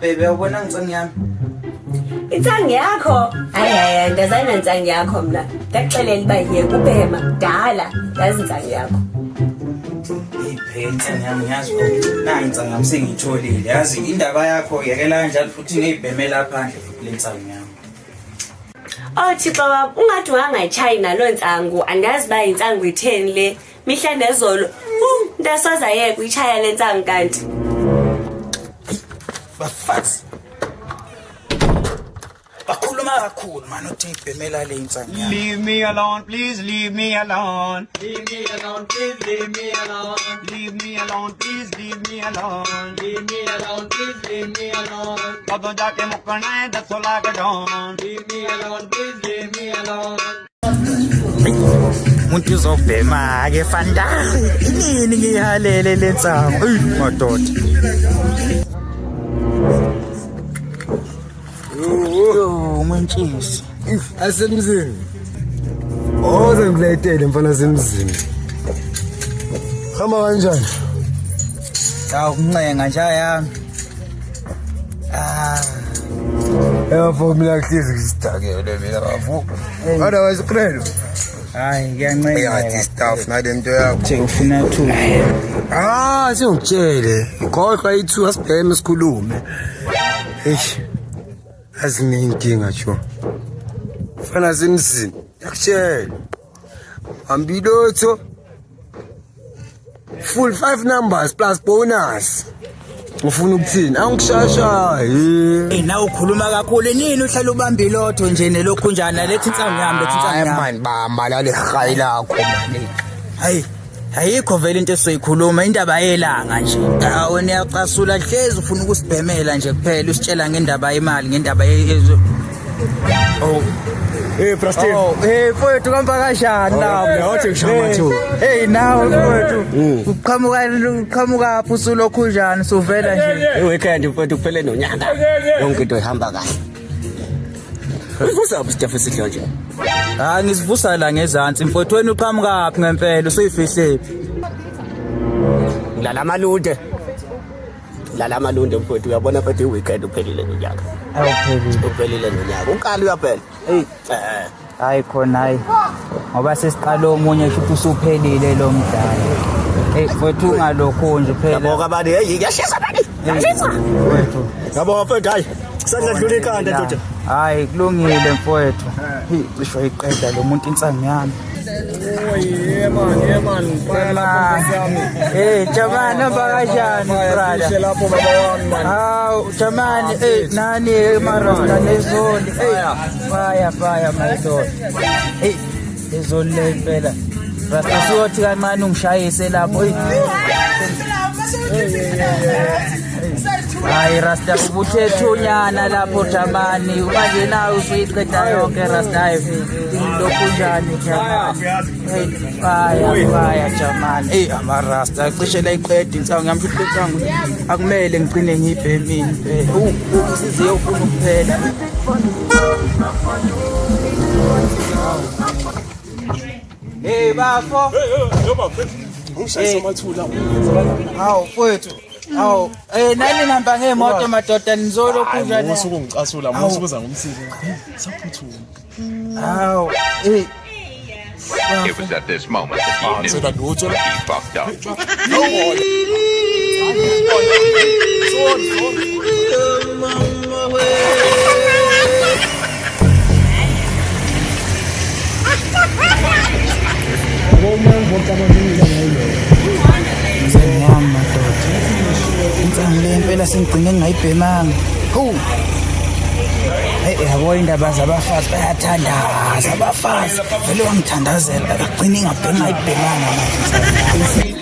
Baby, awubona ngicanga yami. Intsangi yakho hayi ndazana intsangi yakho mna ndakuxelela uba yeke ubhema kudala yazi intsangi yakho Intsangi yami ngiyazi na intsangi yami sengiyitholile yazi indaba yakho yekela kanjalo futhi ngiyibhemela phandle futhi le ntsangi yami. Thixo baba ungathi wangayitshayina loo ntsangu andazi uba intsangu itheni le mihla nezolo ndasoza yeke uyitshaya le ntsangu kanti bafazi bakhuluma kakhulu manje uthi ngibhemela le ntsangi yami. Leave me alone, please leave me alone. Leave me alone, please leave me alone. Leave me alone, please leave me alone. Leave me alone, please leave me alone. कदों जाके मुकना है दसों lakh don. Leave me alone, please leave me alone. Umuntu uzobhema ke fanda inini ngihalele le ntsangu madoda. Umantshisi asemzini oze ngilayitele mfana semzini hamba kanjani awuncenga nje yami yafo mina kuhlezi ngisidakele mina bafu otherwise uqhelo hayi ngiyancenga yathi staff nale nto yakho nje ufuna thu singitshele ikhohlwa ithu asibheme sikhulume azinenkinga jo fana semzini yakutshela ambilotho full 5 numbers plus bonus ufuna ukuthini angishasha na ukhuluma kakhulu nini uhlala ubamba ilotho nje nelokhu njana lethi intsangu yami lethi intsangu yami man bamba lale hayi lakho manje hayi ayikho vele into esiyikhuluma indaba yelanga nje wena uyaqasula hlezi ufuna ukusibhemela nje kuphela usitshela ngendaba yemali ngendaba yezo Prastin mfowethu kamba kanjani lapho yathi kushamathu nawe mfowethu uqhamuka apho usulokhu njani suvela nje weekend mfowethu kuphele nonyaka yonke into ihamba kahle uvusa ubstaff esihlwa nje ngisivusa la ngezantsi mfowethu wena uqhamuka aphi ngempela usuyifihle lala malunde mfowethu uyabona futhi weekend uphelile nonyaka uphelile nonyaka unkali uyaphela hayi khona hayi ngoba sesiqala omunye futhi usuphelile lo mdlalo mfowethu ungalokho nje phela yabona abani yashisa bani yashisa mfowethu yabona mfowethu hayi sengidlula ikhanda ndoda hayi kulungile mfowethu cisho iqeda lo muntu intsangu yami man fana lapho yami jamani hamba kanjani brother lapho baba wami man jamani nani marasta nezoni fire my lord izoli le impela rasta siyothi kancane ungishayise lapho hayi rasta ubuthethunyana lapho jamani manje nawe usuyiqeda yonke rasta hayi lokhu njani jamani fire jamani amarasta cishe la iqeda intsangu yami futhi intsangu akumele ngicine ngiyibhemini isiziye ufuna ukuphela bafo ngishayisa amathula hawu mfowethu hawu nani nihamba ngemoto madoda nizolokhu njani usuku ngicasula manje ukuza ngomsebenzi saphuthuma hawu It was at this moment that he knew he fucked up. intsangu le impela sengigcine ngingayibhemanga yabo indaba zabafazi bayathandaza abafazi vele wangithandazela agcine ingabhema ayibhemanga manje